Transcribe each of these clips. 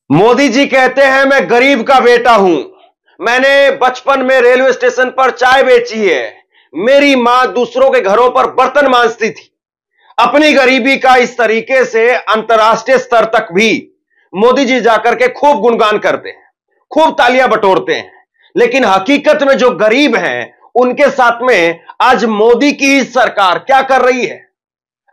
मोदी जी कहते हैं मैं गरीब का बेटा हूं। मैंने बचपन में रेलवे स्टेशन पर चाय बेची है। मेरी मां दूसरों के घरों पर बर्तन मांजती थी। अपनी गरीबी का इस तरीके से अंतर्राष्ट्रीय स्तर तक भी मोदी जी जाकर के खूब गुणगान करते हैं, खूब तालियां बटोरते हैं। लेकिन हकीकत में जो गरीब हैं उनके साथ में आज मोदी की ही सरकार क्या कर रही है।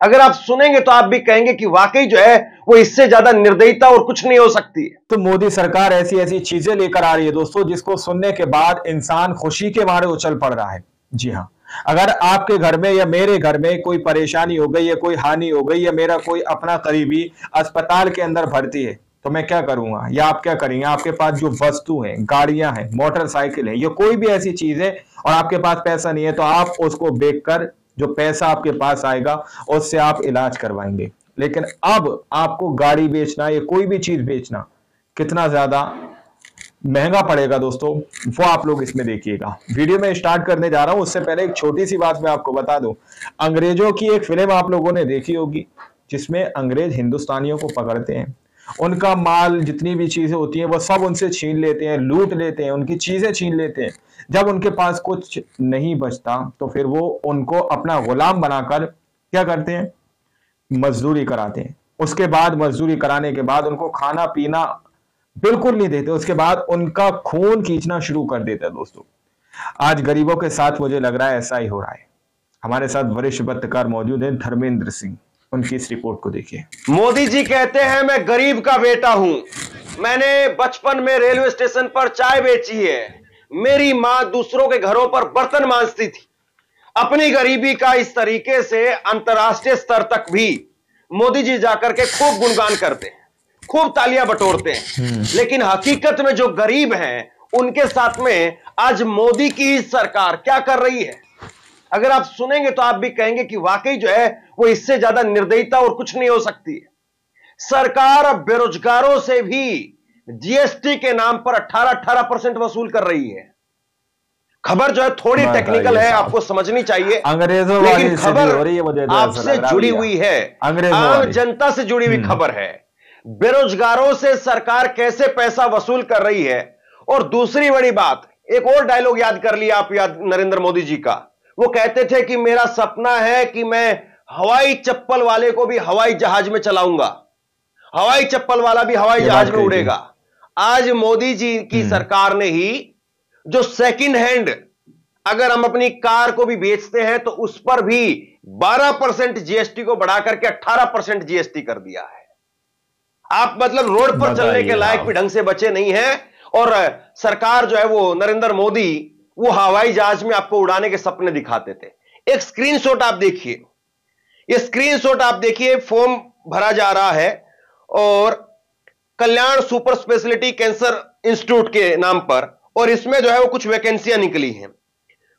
अगर आप सुनेंगे तो आप भी कहेंगे कि वाकई जो है वो इससे ज्यादा निर्दयता और कुछ नहीं हो सकती है। तो मोदी सरकार ऐसी ऐसी चीजें लेकर आ रही है दोस्तों, जिसको सुनने के बाद इंसान खुशी के मारे उछल पड़ रहा है। जी हाँ, अगर आपके घर में या मेरे घर में कोई परेशानी हो गई या कोई हानि हो गई या मेरा कोई अपना करीबी अस्पताल के अंदर भर्ती है, तो मैं क्या करूंगा या आप क्या करेंगे? आपके पास जो वस्तु है, गाड़ियां हैं, मोटरसाइकिल है या कोई भी ऐसी चीज है और आपके पास पैसा नहीं है, तो आप उसको बेचकर जो पैसा आपके पास आएगा उससे आप इलाज करवाएंगे। लेकिन अब आपको गाड़ी बेचना या कोई भी चीज बेचना कितना ज्यादा महंगा पड़ेगा दोस्तों, वो आप लोग इसमें देखिएगा। वीडियो में स्टार्ट करने जा रहा हूं उससे पहले एक छोटी सी बात मैं आपको बता दूं। अंग्रेजों की एक फिल्म आप लोगों ने देखी होगी, जिसमें अंग्रेज हिंदुस्तानियों को पकड़ते हैं, उनका माल जितनी भी चीजें होती हैं वो सब उनसे छीन लेते हैं, लूट लेते हैं, उनकी चीजें छीन लेते हैं। जब उनके पास कुछ नहीं बचता तो फिर वो उनको अपना गुलाम बनाकर क्या करते हैं? मजदूरी कराते हैं। उसके बाद मजदूरी कराने के बाद उनको खाना पीना बिल्कुल नहीं देते, उसके बाद उनका खून खींचना शुरू कर देते हैं दोस्तों। आज गरीबों के साथ मुझे लग रहा है ऐसा ही हो रहा है। हमारे साथ वरिष्ठ पत्रकार मौजूद हैं, धर्मेंद्र सिंह, उनकी इस रिपोर्ट को देखिए। मोदी जी कहते हैं मैं गरीब का बेटा हूं। मैंने बचपन में रेलवे स्टेशन पर चाय बेची है। मेरी मां दूसरों के घरों पर बर्तन मांजती थी। अपनी गरीबी का इस तरीके से अंतर्राष्ट्रीय स्तर तक भी मोदी जी जाकर के खूब गुणगान करते हैं, खूब तालियां बटोरते हैं। लेकिन हकीकत में जो गरीब हैं उनके साथ में आज मोदी की ही सरकार क्या कर रही है। अगर आप सुनेंगे तो आप भी कहेंगे कि वाकई जो है वो इससे ज्यादा निर्दयता और कुछ नहीं हो सकती है। सरकार अब बेरोजगारों से भी जीएसटी के नाम पर 18% वसूल कर रही है। खबर जो है थोड़ी टेक्निकल है, आपको समझनी चाहिए, अंग्रेजों लेकिन खबर हो रही है, मुझे आपसे जुड़ी हुई है, आम जनता से जुड़ी हुई खबर है। बेरोजगारों से सरकार कैसे पैसा वसूल कर रही है। और दूसरी बड़ी बात, एक और डायलॉग याद कर लिया आप, याद नरेंद्र मोदी जी का। वो कहते थे कि मेरा सपना है कि मैं हवाई चप्पल वाले को भी हवाई जहाज में चलाऊंगा, हवाई चप्पल वाला भी हवाई जहाज में उड़ेगा। आज मोदी जी की सरकार ने ही जो सेकंड हैंड, अगर हम अपनी कार को भी बेचते हैं तो उस पर भी 12% जीएसटी को बढ़ाकर के 18% जीएसटी कर दिया है। आप मतलब रोड पर चलने के लायक भी ढंग से बचे नहीं हैं। और सरकार जो है वो नरेंद्र मोदी वो हवाई जहाज में आपको उड़ाने के सपने दिखाते थे। एक स्क्रीनशॉट आप देखिए, ये स्क्रीनशॉट आप देखिए, फॉर्म भरा जा रहा है और कल्याण सुपर स्पेशलिटी कैंसर इंस्टीट्यूट के नाम पर, और इसमें जो है वो कुछ वैकेंसियां निकली हैं,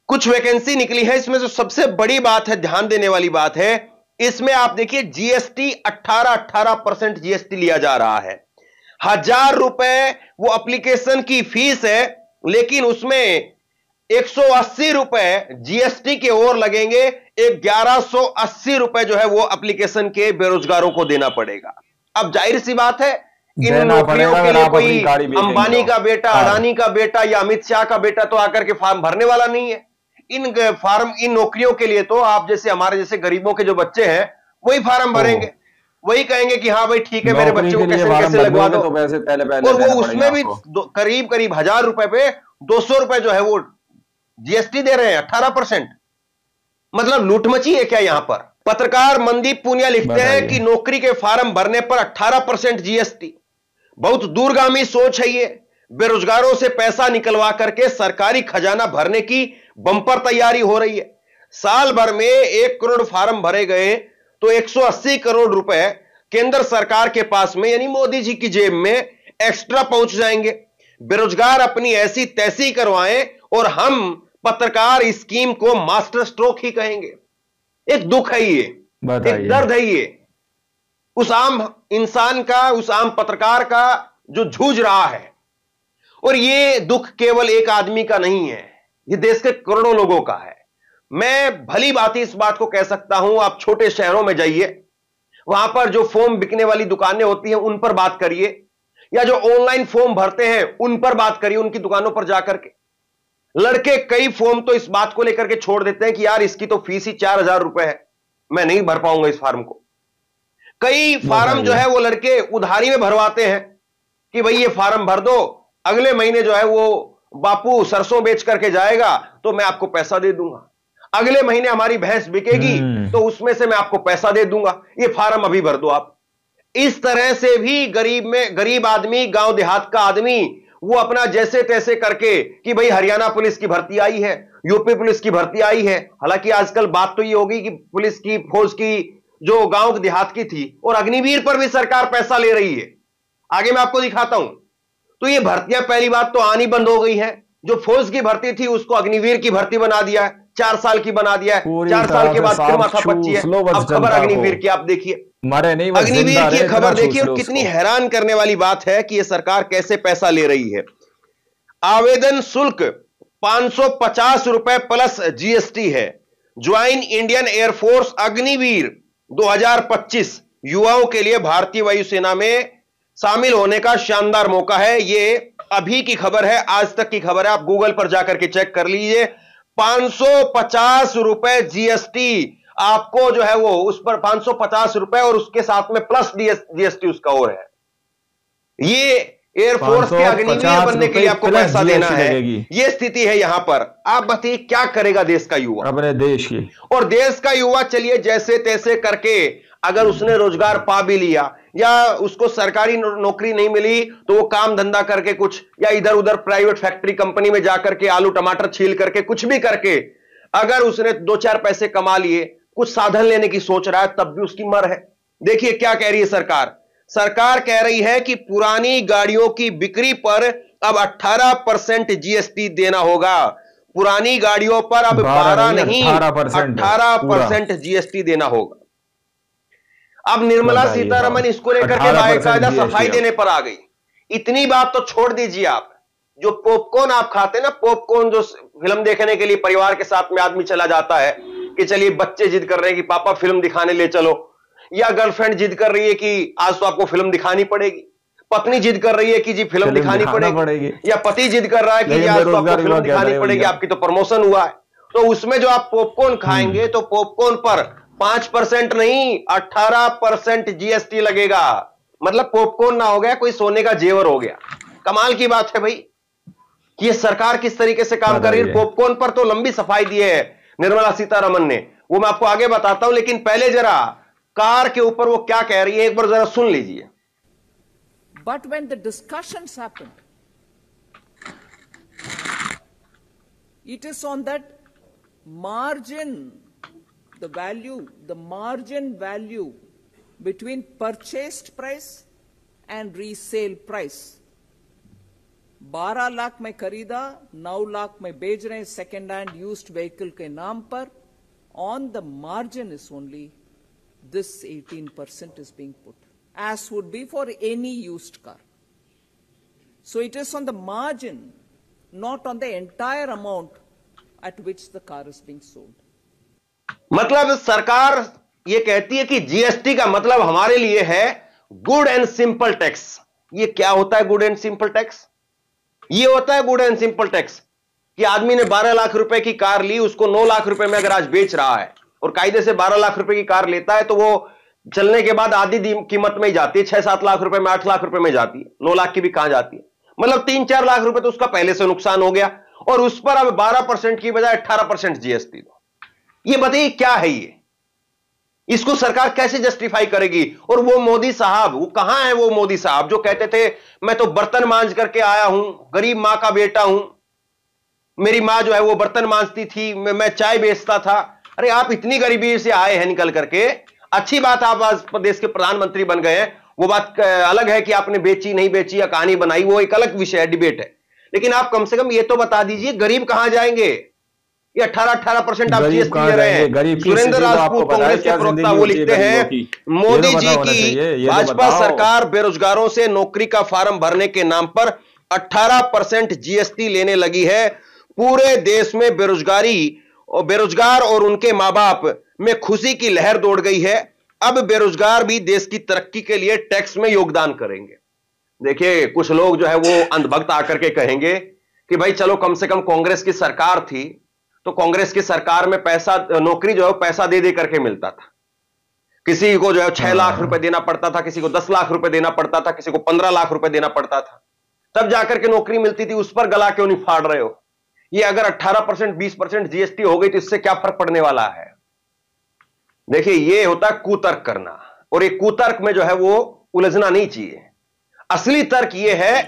कुछ वैकेंसी निकली है। इसमें जो सबसे बड़ी बात है, ध्यान देने वाली बात है, इसमें आप देखिए जीएसटी 18% जीएसटी लिया जा रहा है। 1000 रुपए वो एप्लीकेशन की फीस है, लेकिन उसमें 180 रुपए जीएसटी के और लगेंगे। 1180 रुपए जो है वो एप्लीकेशन के बेरोजगारों को देना पड़ेगा। अब जाहिर सी बात है, इन नौकरियों के लिए कोई अंबानी का बेटा, अडानी का बेटा या अमित शाह का बेटा तो आकर के फॉर्म भरने वाला नहीं है। इन नौकरियों के लिए तो आप जैसे हमारे जैसे गरीबों के जो बच्चे हैं वही फॉर्म भरेंगे, वही कहेंगे कि हाँ भाई ठीक है, मेरे बच्चे को कैसे कैसे लगवा दो। और वो उसमें भी करीब करीब 1000 रुपए पे 200 रुपए जो है वो जीएसटी दे रहे हैं, 18%। मतलब लूट मची है क्या यहां पर। पत्रकार मनदीप पुनिया लिखते हैं कि नौकरी के फॉर्म भरने पर 18% जीएसटी, बहुत दूरगामी सोच है ये। बेरोजगारों से पैसा निकलवा करके सरकारी खजाना भरने की बंपर तैयारी हो रही है। साल भर में 1 करोड़ फॉर्म भरे गए तो 180 करोड़ रुपए केंद्र सरकार के पास में, यानी मोदी जी की जेब में एक्स्ट्रा पहुंच जाएंगे। बेरोजगार अपनी ऐसी तैसी करवाएं और हम पत्रकार स्कीम को मास्टर स्ट्रोक ही कहेंगे। एक दुख है ये, एक दर्द है ये, उस आम इंसान का, उस आम पत्रकार का जो जूझ रहा है। और ये दुख केवल एक आदमी का नहीं है, ये देश के करोड़ों लोगों का है। मैं भली भांति इस बात को कह सकता हूं, आप छोटे शहरों में जाइए, वहां पर जो फोम बिकने वाली दुकानें होती हैं उन पर बात करिए, या जो ऑनलाइन फॉर्म भरते हैं उन पर बात करिए, उनकी दुकानों पर जाकर के। लड़के कई फॉर्म तो इस बात को लेकर के छोड़ देते हैं कि यार इसकी तो फीस ही 4,000 रुपए है, मैं नहीं भर पाऊंगा इस फार्म को। कई फार्म जो है वो लड़के उधारी में भरवाते हैं कि भाई ये फार्म भर दो, अगले महीने जो है वो बापू सरसों बेच करके जाएगा तो मैं आपको पैसा दे दूंगा, अगले महीने हमारी भैंस बिकेगी तो उसमें से मैं आपको पैसा दे दूंगा, ये फार्म अभी भर दो आप। इस तरह से भी गरीब आदमी, गांव देहात का आदमी, वो अपना जैसे तैसे करके कि भाई हरियाणा पुलिस की भर्ती आई है, यूपी पुलिस की भर्ती आई है। हालांकि आजकल बात तो ये होगी कि पुलिस की, फौज की जो गांव देहात की थी, और अग्निवीर पर भी सरकार पैसा ले रही है, आगे मैं आपको दिखाता हूं। तो ये भर्तियां पहली बात तो आनी बंद हो गई है। जो फौज की भर्ती थी उसको अग्निवीर की भर्ती बना दिया है, 4 साल की बना दिया है, 4 साल के बाद फिर माथापच्ची है। अब खबर अग्निवीर की आप देखिए, अग्निवीर की खबर देखिए, और कितनी हैरान करने वाली बात है कि यह सरकार कैसे पैसा ले रही है। आवेदन शुल्क 550 रुपए प्लस जीएसटी है। ज्वाइन इंडियन एयरफोर्स अग्निवीर 2025 युवाओं के लिए भारतीय वायुसेना में शामिल होने का शानदार मौका है। ये अभी की खबर है, आज तक की खबर है, आप गूगल पर जाकर के चेक कर लीजिए। 550 रुपए जीएसटी आपको जो है वो उस पर 550 रुपए और उसके साथ में प्लस जीएसटी उसका और है। ये एयरफोर्स के अग्निवीर बनने के लिए आपको पैसा देना है, ये स्थिति है यहां पर। आप बताइए क्या करेगा देश का युवा, अपने देश की। और देश का युवा चलिए जैसे तैसे करके अगर उसने रोजगार पा भी लिया या उसको सरकारी नौकरी नहीं मिली तो वो काम धंधा करके कुछ, या इधर उधर प्राइवेट फैक्ट्री कंपनी में जाकर के आलू टमाटर छील करके कुछ भी करके अगर उसने 2-4 पैसे कमा लिए, कुछ साधन लेने की सोच रहा है, तब भी उसकी मर है। देखिए क्या कह रही है सरकार। सरकार कह रही है कि पुरानी गाड़ियों की बिक्री पर अब 18% जीएसटी देना होगा। पुरानी गाड़ियों पर अब 12 नहीं 18% जीएसटी देना होगा। अब निर्मला सीतारमण इसको लेकर के बाकायदा सफाई देने पर आ गई। इतनी बात तो छोड़ दीजिए, आप जो पॉपकॉर्न आप खाते हैं ना, पॉपकॉर्न जो फिल्म देखने के लिए परिवार के साथ में आदमी चला जाता है कि चलिए बच्चे जिद कर रहे हैं कि पापा फिल्म दिखाने ले चलो, या गर्लफ्रेंड जिद कर रही है कि आज तो आपको फिल्म दिखानी पड़ेगी, पत्नी जिद कर रही है कि जी फिल्म दिखानी पड़ेगी, या पति जिद कर रहा है कि आज तो आपको फिल्म दिखानी पड़ेगी, आपकी तो प्रमोशन हुआ है। तो उसमें जो आप पॉपकॉर्न खाएंगे तो पॉपकॉर्न पर 5% नहीं 18% जीएसटी लगेगा। मतलब पॉपकॉर्न ना हो गया कोई सोने का जेवर हो गया। कमाल की बात है भाई कि ये सरकार किस तरीके से काम कर रही है। पॉपकॉर्न पर तो लंबी सफाई दी है निर्मला सीतारमण ने, वो मैं आपको आगे बताता हूं, लेकिन पहले जरा कार के ऊपर वो क्या कह रही है एक बार जरा सुन लीजिए। But when the discussions happen, it is on that margin, the margin value between purchased price and resale price. 12 lakh में खरीदा, 9 लाख में बेच रहे हैं सेकेंड हैंड यूज्ड व्हीकल के नाम पर। On the margin is only this 18% is being put, as would be for any used car. So it is on the margin, not on the entire amount at which the car is being sold. मतलब सरकार ये कहती है कि GST का मतलब हमारे लिए है गुड एंड सिंपल टैक्स। ये क्या होता है गुड एंड सिंपल टैक्स? ये होता है गुड एंड सिंपल टैक्स कि आदमी ने 12 लाख रुपए की कार ली, उसको 9 लाख रुपए में अगर आज बेच रहा है और कायदे से 12 लाख रुपए की कार लेता है तो वो चलने के बाद आधी कीमत में ही जाती है, 6-7 लाख रुपए में, 8 लाख रुपए में जाती है, 9 लाख की भी कहां जाती है। मतलब 3-4 लाख रुपए तो उसका पहले से नुकसान हो गया और उस पर अब 12% की बजाय 18% जीएसटी दो। ये बताइए क्या है ये? इसको सरकार कैसे जस्टिफाई करेगी? और वो मोदी साहब, वो कहां है वो मोदी साहब जो कहते थे मैं तो बर्तन मांज करके आया हूं, गरीब मां का बेटा हूं, मेरी मां जो है वो बर्तन मांजती थी, मैं चाय बेचता था। अरे आप इतनी गरीबी से आए हैं निकल करके, अच्छी बात आप आज प्रदेश के प्रधानमंत्री बन गए हैं, वो बात अलग है कि आपने बेची नहीं बेची या कहानी बनाई, वो एक अलग विषय है, डिबेट है। लेकिन आप कम से कम ये तो बता दीजिए गरीब कहां जाएंगे? ये 18% आप जीएसटी ले रहे हैं। सुरेंद्र राजपूत कांग्रेस के प्रवक्ता वो लिखते हैं मोदी जी की भाजपा सरकार बेरोजगारों से नौकरी का फॉर्म भरने के नाम पर 18% जीएसटी लेने लगी है। पूरे देश में बेरोजगार और उनके मां बाप में खुशी की लहर दौड़ गई है। अब बेरोजगार भी देश की तरक्की के लिए टैक्स में योगदान करेंगे। देखिए कुछ लोग जो है वो अंधभक्त आकर के कहेंगे कि भाई चलो कम से कम कांग्रेस की सरकार थी, तो कांग्रेस की सरकार में पैसा, नौकरी जो है पैसा दे दे करके मिलता था। किसी को जो है 6 लाख रुपए देना पड़ता था, किसी को 10 लाख रुपए देना पड़ता था, किसी को 15 लाख रुपए देना पड़ता था, तब जाकर के नौकरी मिलती थी। उस पर गला क्यों नहीं फाड़ रहे हो? ये अगर 18% 20% जीएसटी हो गई तो इससे क्या फर्क पड़ने वाला है? देखिए ये होता है कुतर्क करना, और ये कुतर्क में जो है वो उलझना नहीं चाहिए। असली तर्क ये है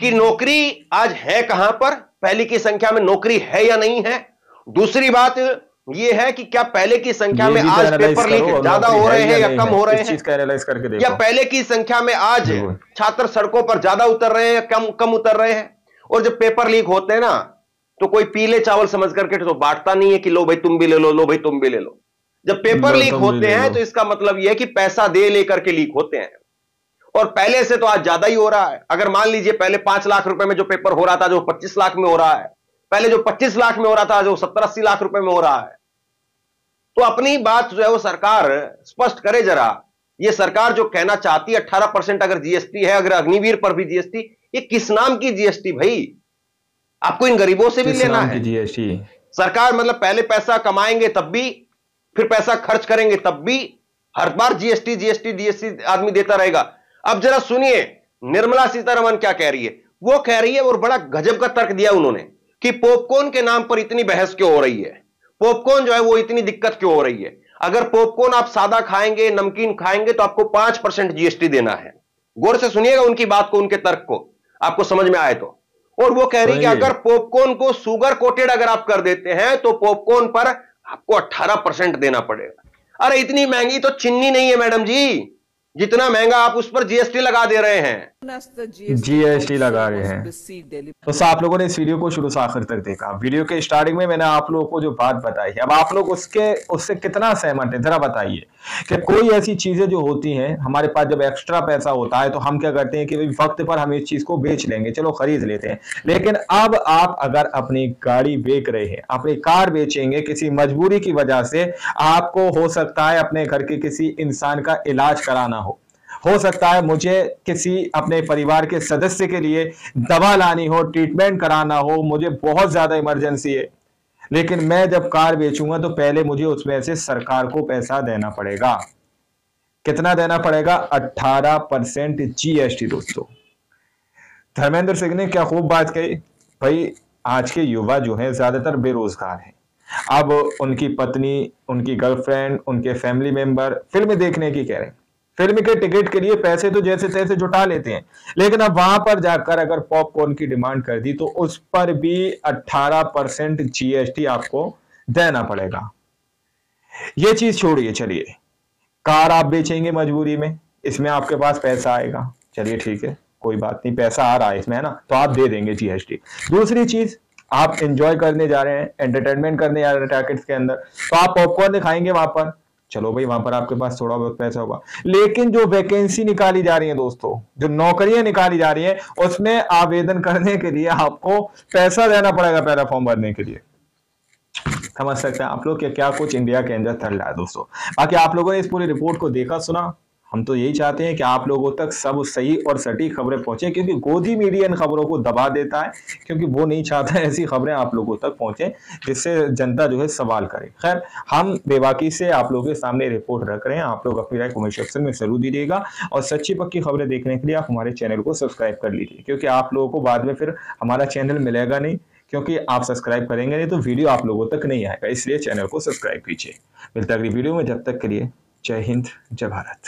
कि नौकरी आज है कहां पर, पहले की संख्या में नौकरी है या नहीं है। दूसरी बात ये है कि क्या पहले की संख्या में आज पेपर लीक ज्यादा हो रहे हैं या कम हो रहे हैं, या पहले की संख्या में आज छात्र सड़कों पर ज्यादा उतर रहे हैं या कम उतर रहे हैं। और जब पेपर लीक होते हैं ना तो कोई पीले चावल समझ करके तो बांटता नहीं है कि लो भाई तुम भी ले लो, लो भाई तुम भी ले लो। जब पेपर लीक होते हैं तो इसका मतलब यह है कि पैसा दे लेकर के लीक होते हैं, और पहले से तो आज ज्यादा ही हो रहा है। अगर मान लीजिए पहले 5 लाख रुपए में जो पेपर हो रहा था जो 25 लाख में हो रहा है, पहले जो 25 लाख में हो रहा था जो 70-80 लाख रुपए में हो रहा है। तो अपनी बात जो है वो सरकार स्पष्ट करे जरा। ये सरकार जो कहना चाहती है 18% अगर जीएसटी है, अगर अग्निवीर पर भी जीएसटी, ये किस नाम की जीएसटी भाई? आपको इन गरीबों से भी लेना है जीएसटी? सरकार मतलब पहले पैसा कमाएंगे तब भी, फिर पैसा खर्च करेंगे तब भी, हर बार जीएसटी जीएसटी जीएसटी आदमी देता रहेगा। अब जरा सुनिए निर्मला सीतारमण क्या कह रही है। वो कह रही है, और बड़ा गजब का तर्क दिया उन्होंने कि पॉपकॉर्न के नाम पर इतनी बहस क्यों हो रही है, पॉपकॉर्न जो है वो इतनी दिक्कत क्यों हो रही है। अगर पॉपकॉर्न आप सादा खाएंगे, नमकीन खाएंगे तो आपको 5% जीएसटी देना है। गौर से सुनिएगा उनकी बात को, उनके तर्क को, आपको समझ में आए तो। और वो कह रही है कि अगर पॉपकॉर्न को शुगर कोटेड अगर आप कर देते हैं तो पॉपकॉर्न पर आपको 18% देना पड़ेगा। अरे इतनी महंगी तो चीनी नहीं है मैडम जी, जितना महंगा आप उस पर जीएसटी लगा दे रहे हैं, जीएसटी लगा रहे हैं। तो आप लोगों ने इस वीडियो को शुरू से आखिर तक देखा। वीडियो के स्टार्टिंग में मैंने आप लोगों को जो बात बताई है, अब आप लोग उससे कितना सहमत है जरा बताइए। कि कोई ऐसी चीजें जो होती हैं हमारे पास, जब एक्स्ट्रा पैसा होता है तो हम क्या करते हैं कि भाई वक्त पर हम इस चीज को बेच लेंगे, चलो खरीद लेते हैं। लेकिन अब आप अगर अपनी गाड़ी बेच रहे हैं, अपनी कार बेचेंगे किसी मजबूरी की वजह से, आपको हो सकता है अपने घर के किसी इंसान का इलाज कराना हो सकता है मुझे किसी अपने परिवार के सदस्य के लिए दवा लानी हो, ट्रीटमेंट कराना हो, मुझे बहुत ज्यादा इमरजेंसी है। लेकिन मैं जब कार बेचूंगा तो पहले मुझे उसमें से सरकार को पैसा देना पड़ेगा। कितना देना पड़ेगा? 18% जीएसटी। दोस्तों धर्मेंद्र सिंह ने क्या खूब बात कही भाई। आज के युवा जो है ज्यादातर बेरोजगार हैं। अब उनकी पत्नी, उनकी गर्लफ्रेंड, उनके फैमिली मेंबर फिल्म देखने की कह रहे हैं। फिल्म के टिकट के लिए पैसे तो जैसे तैसे जुटा लेते हैं, लेकिन अब वहां पर जाकर अगर पॉपकॉर्न की डिमांड कर दी तो उस पर भी 18% जीएसटी आपको देना पड़ेगा। ये चीज छोड़िए, चलिए कार आप बेचेंगे मजबूरी में, इसमें आपके पास पैसा आएगा, चलिए ठीक है कोई बात नहीं, पैसा आ रहा है इसमें है ना, तो आप दे देंगे जीएसटी। दूसरी चीज, आप एंजॉय करने जा रहे हैं, एंटरटेनमेंट करने जा रहे हैं टैकेट्स के अंदर, तो आप पॉपकॉर्न खाएंगे वहां पर, चलो भाई वहां पर आपके पास थोड़ा बहुत पैसा होगा। लेकिन जो वैकेंसी निकाली जा रही है दोस्तों, जो नौकरियां निकाली जा रही है, उसमें आवेदन करने के लिए आपको पैसा देना पड़ेगा पहला फॉर्म भरने के लिए। समझ सकते हैं आप लोग क्या कुछ इंडिया के अंदर चल रहा है दोस्तों। बाकी आप लोगों ने इस पूरी रिपोर्ट को देखा सुना। हम तो यही चाहते हैं कि आप लोगों तक सब सही और सटीक खबरें पहुंचे, क्योंकि गोदी मीडिया इन खबरों को दबा देता है, क्योंकि वो नहीं चाहता ऐसी खबरें आप लोगों तक पहुंचे जिससे जनता जो है सवाल करे। खैर, हम बेबाकी से आप लोगों के सामने रिपोर्ट रख रहे हैं। आप लोग अपनी राय कमेंट सेक्शन में जरूर दीजिएगा, और सच्ची पक्की खबरें देखने के लिए आप हमारे चैनल को सब्सक्राइब कर लीजिए, क्योंकि आप लोगों को बाद में फिर हमारा चैनल मिलेगा नहीं, क्योंकि आप सब्सक्राइब करेंगे नहीं तो वीडियो आप लोगों तक नहीं आएगा। इसलिए चैनल को सब्सक्राइब कीजिए। मिलता है अगली वीडियो में, जब तक के लिए जय हिंद, जय भारत।